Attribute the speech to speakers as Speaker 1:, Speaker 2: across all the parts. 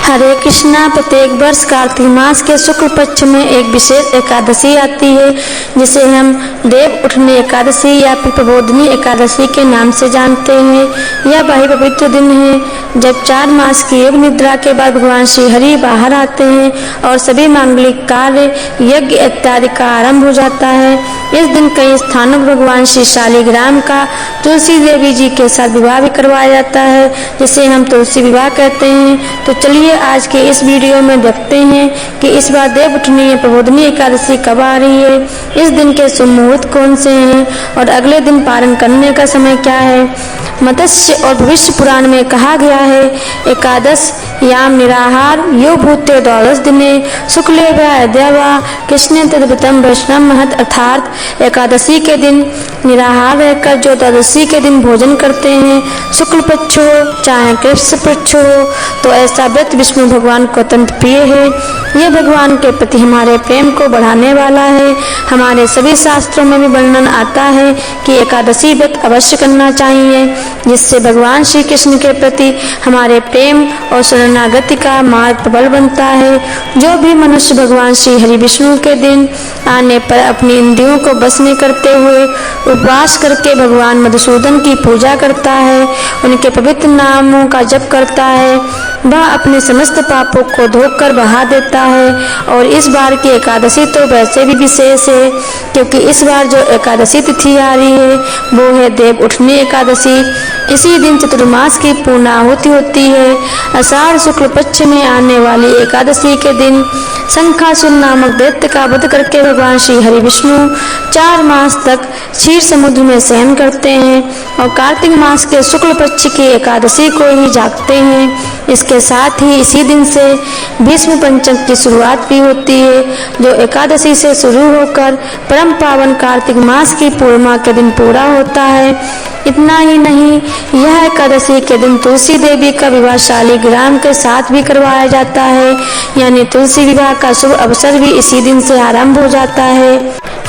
Speaker 1: हरे कृष्णा। प्रत्येक वर्ष कार्तिक मास के शुक्ल पक्ष में एक विशेष एकादशी आती है जिसे हम देव उठनी एकादशी या फिर प्रबोधिनी एकादशी के नाम से जानते हैं। यह वही पवित्र दिन है जब 4 मास की योग निद्रा के बाद भगवान श्री हरि बाहर आते हैं और सभी मांगलिक कार्य यज्ञ इत्यादि का आरंभ हो जाता है। इस दिन कई स्थानों पर भगवान श्री शालिग्राम का तुलसी देवी जी के साथ विवाह भी करवाया जाता है जिसे हम तुलसी विवाह कहते हैं। तो चलिए आज के इस वीडियो में देखते हैं कि इस बार देव उठनी प्रबोधिनी एकादशी कब आ रही है, इस दिन के शुभ मुहूर्त कौन से हैं और अगले दिन पारण करने का समय क्या है। मत्स्य और भविष्य पुराण में कहा गया है, एकादश याम निराहार यो भूते द्वादश दिने शुक्ले वा कृष्ण तद्व्रतम वैष्णव महत। अर्थात एकादशी के दिन निराहार रहकर जो द्वादशी के दिन भोजन करते हैं, शुक्ल पक्ष हो चाहे कृष्ण पक्ष हो, तो ऐसा व्रत विष्णु भगवान को अत्यंत प्रिय है। ये भगवान के प्रति हमारे प्रेम को बढ़ाने वाला है। हमारे सभी शास्त्रों में भी वर्णन आता है कि एकादशी व्रत अवश्य करना चाहिए जिससे भगवान श्री कृष्ण के प्रति हमारे प्रेम और शरणागति का मार्ग प्रबल बनता है। जो भी मनुष्य भगवान श्री हरि विष्णु के दिन आने पर अपनी इंद्रियों को बस में करते हुए उपवास करके भगवान मधुसूदन की पूजा करता है, उनके पवित्र नामों का जप करता है, वह अपने समस्त पापों को धोकर बहा देता है। और इस बार की एकादशी तो वैसे भी विशेष है क्योंकि इस बार जो एकादशी तिथि आ रही है वो है देव उठनी एकादशी। इसी दिन चतुर्मास की पूर्णाहुति होती है। आषाढ़ शुक्ल पक्ष में आने वाली एकादशी के दिन शंखासुर नामक दैत्य का वध करके भगवान श्री हरि विष्णु 4 मास तक क्षीर समुद्र में शयन करते हैं और कार्तिक मास के शुक्ल पक्ष की एकादशी को ही जागते हैं। इसके साथ ही इसी दिन से भीष्म पंचक की शुरुआत भी होती है जो एकादशी से शुरू होकर परम पावन कार्तिक मास की पूर्णिमा के दिन पूरा होता है। इतना ही नहीं, यह एकादशी के दिन तुलसी देवी का विवाह शालिग्राम के साथ भी करवाया जाता है, यानी तुलसी विवाह का शुभ अवसर भी इसी दिन से आरंभ हो जाता है।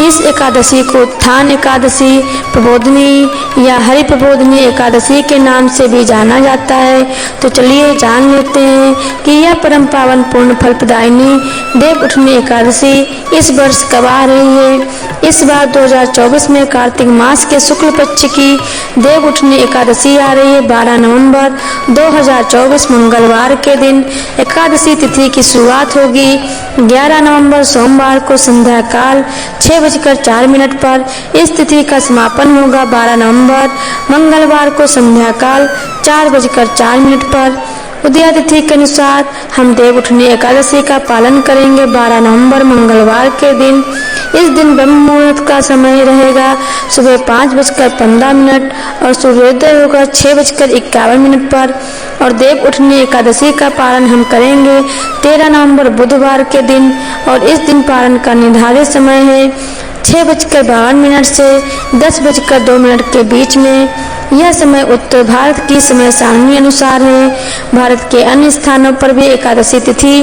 Speaker 1: इस एकादशी को उत्थान एकादशी, प्रबोधिनी या हरि प्रबोधिनी एकादशी के नाम से भी जाना जाता है। तो चलिए जान लेते हैं कि यह परम पावन पूर्ण फल प्रदायिनी देव उठनी एकादशी इस वर्ष कब आ रही है। इस बार 2024 में कार्तिक मास के शुक्ल पक्ष की देव उठनी एकादशी आ रही है। 12 नवंबर 2024 मंगलवार के दिन एकादशी तिथि की शुरुआत होगी। 11 नवंबर सोमवार को संध्या काल 6:04 पर इस तिथि का समापन होगा। 12 नवंबर मंगलवार को संध्या काल 4:04 पर उदया तिथि के अनुसार हम देव उठनी एकादशी का पालन करेंगे। 12 नवंबर मंगलवार के दिन इस दिन ब्रह्म मुहूर्त का समय रहेगा सुबह 5:15 और सूर्योदय होगा 6:51 पर और देव उठनी एकादशी का पारण हम करेंगे 13 नवंबर बुधवार के दिन और इस दिन पारण का निर्धारित समय है 6:52 से 10:02 के बीच में। यह समय उत्तर भारत की समय सारणी अनुसार है। भारत के अन्य स्थानों पर भी एकादशी तिथि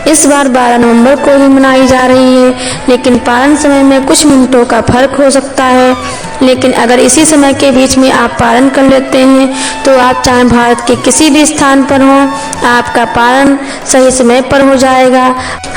Speaker 1: इस बार 12 नवंबर को ही मनाई जा रही है, लेकिन पारण समय में कुछ मिनटों का फर्क हो सकता है। लेकिन अगर इसी समय के बीच में आप पारण कर लेते हैं तो आप चाहे भारत के किसी भी स्थान पर हों, आपका पारण सही समय पर हो जाएगा।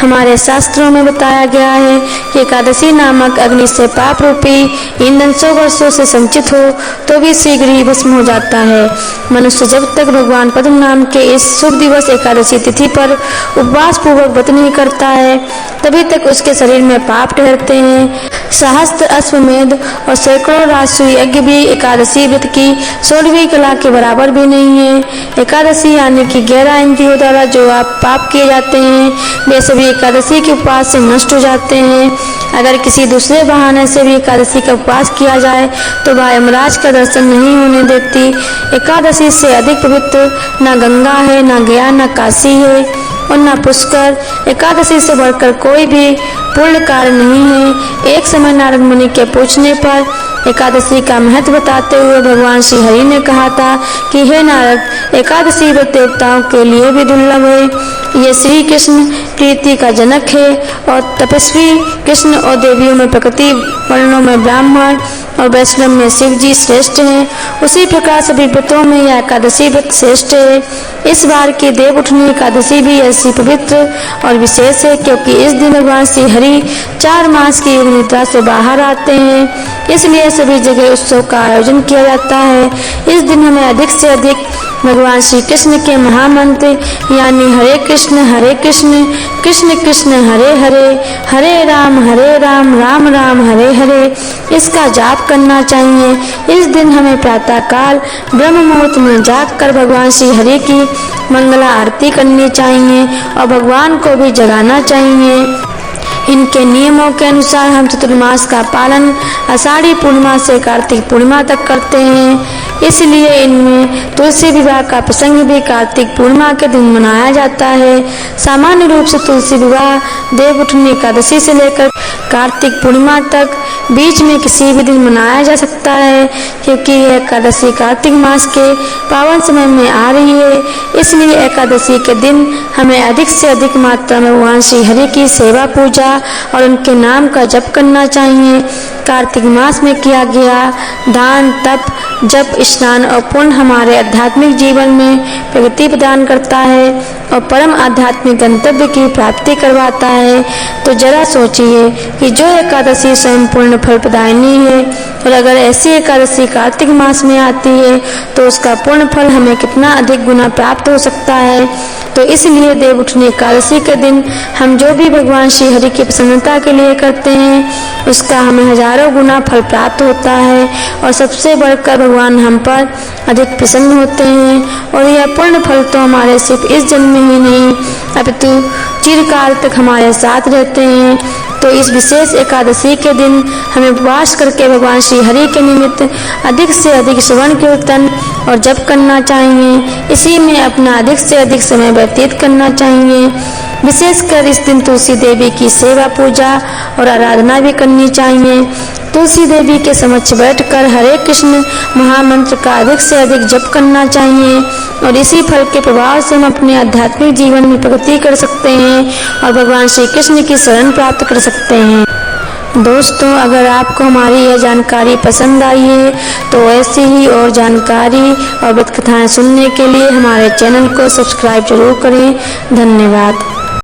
Speaker 1: हमारे शास्त्रों में बताया गया है कि एकादशी नामक अग्नि से पाप रूपी ईंधन 100 वर्षों से संचित हो तो भी शीघ्र ही भस्म हो जाता है। मनुष्य जब तक भगवान पद्म नाम के इस शुभ दिवस एकादशी तिथि पर उपवास पूर्वक व्रत नहीं करता है तभी तक उसके शरीर में पाप ठहरते हैं। सहस्त्र अश्वमेध और सैकड़ों राजसूय यज्ञ भी एकादशी व्रत की 16वीं कला के बराबर भी नहीं है। एकादशी यानी कि 11 इंद्रियों द्वारा जो आप पाप किए जाते हैं वे सभी एकादशी के उपवास से नष्ट हो जाते हैं। अगर किसी दूसरे बहाने से भी एकादशी का उपवास किया जाए तो वह यमराज का दर्शन नहीं होने देती। एकादशी से अधिक पवित्र न गंगा है, न गया, न काशी है और न पुष्कर। एकादशी से बढ़कर कोई भी पुण्य कार्य नहीं है। एक समय नारद मुनि के पूछने पर एकादशी का महत्व बताते हुए भगवान श्री हरि ने कहा था कि हे नारद, एकादशी व्रत देवताओं के लिए भी दुर्लभ है। ये श्री कृष्ण प्रीति का जनक है और तपस्वी कृष्ण और देवियों में प्रकृति, वर्णों में ब्राह्मण, और वैष्णव में शिव जी श्रेष्ठ हैं, उसी प्रकार सभी व्रतों में यह एकादशी व्रत श्रेष्ठ है। इस बार की देव उठनी एकादशी भी ऐसी पवित्र और विशेष है क्योंकि इस दिन भगवान श्री हरि 4 मास की योग निद्रा से बाहर आते हैं, इसलिए सभी जगह उत्सव का आयोजन किया जाता है। इस दिन हमें अधिक से अधिक भगवान श्री कृष्ण के महामंत्र यानी हरे कृष्ण कृष्ण कृष्ण हरे हरे, हरे राम राम राम हरे हरे इसका जाप करना चाहिए। इस दिन हमें प्रातः काल ब्रह्म मुहूर्त में जागकर भगवान श्री हरि की मंगला आरती करनी चाहिए और भगवान को भी जगाना चाहिए। इनके नियमों के अनुसार हम चतुर्मास का पालन आषाढ़ी पूर्णिमा से कार्तिक पूर्णिमा तक करते हैं, इसलिए इनमें तुलसी विवाह का प्रसंग भी कार्तिक पूर्णिमा के दिन मनाया जाता है। सामान्य रूप से तुलसी विवाह देव उठनी एकादशी से लेकर कार्तिक पूर्णिमा तक बीच में किसी भी दिन मनाया जा सकता है, क्योंकि यह एकादशी कार्तिक मास के पावन समय में आ रही है। इसलिए एकादशी के दिन हमें अधिक से अधिक मात्रा में भगवान श्री हरि की सेवा पूजा और उनके नाम का जप करना चाहिए। कार्तिक मास में किया गया दान, तप, जप, स्नान और पुण्य हमारे आध्यात्मिक जीवन में प्रगति प्रदान करता है और परम आध्यात्मिक गंतव्य की प्राप्ति करवाता है। तो जरा सोचिए कि जो एकादशी स्वयं पूर्ण फल प्रदायिनी है और अगर ऐसी एकादशी कार्तिक मास में आती है तो उसका पूर्ण फल हमें कितना अधिक गुना प्राप्त हो सकता है। तो इसलिए देव उठनी एकादशी के दिन हम जो भी भगवान श्री हरि की प्रसन्नता के लिए करते हैं उसका हमें हजारों गुना फल प्राप्त होता है और सबसे बढ़कर भगवान हम पर अधिक प्रसन्न होते हैं। और यह पूर्ण फल तो हमारे सिर्फ इस जन्म में ही नहीं अपितु चिरकाल तक हमारे साथ रहते हैं। तो इस विशेष एकादशी के दिन हमें उपवास करके भगवान श्री हरि के निमित्त अधिक से अधिक श्रवण कीर्तन और जप करना चाहिए। इसी में अपना अधिक से अधिक समय व्यतीत करना चाहिए। विशेषकर इस दिन तुलसी देवी की सेवा पूजा और आराधना भी करनी चाहिए। तुलसी देवी के समक्ष बैठकर हरे कृष्ण महामंत्र का अधिक से अधिक जप करना चाहिए और इसी फल के प्रभाव से हम अपने आध्यात्मिक जीवन में प्रगति कर सकते हैं और भगवान श्री कृष्ण की शरण प्राप्त कर सकते हैं। दोस्तों, अगर आपको हमारी यह जानकारी पसंद आई है तो ऐसी ही और जानकारी और व्रत कथाएं सुनने के लिए हमारे चैनल को सब्सक्राइब जरूर करें। धन्यवाद।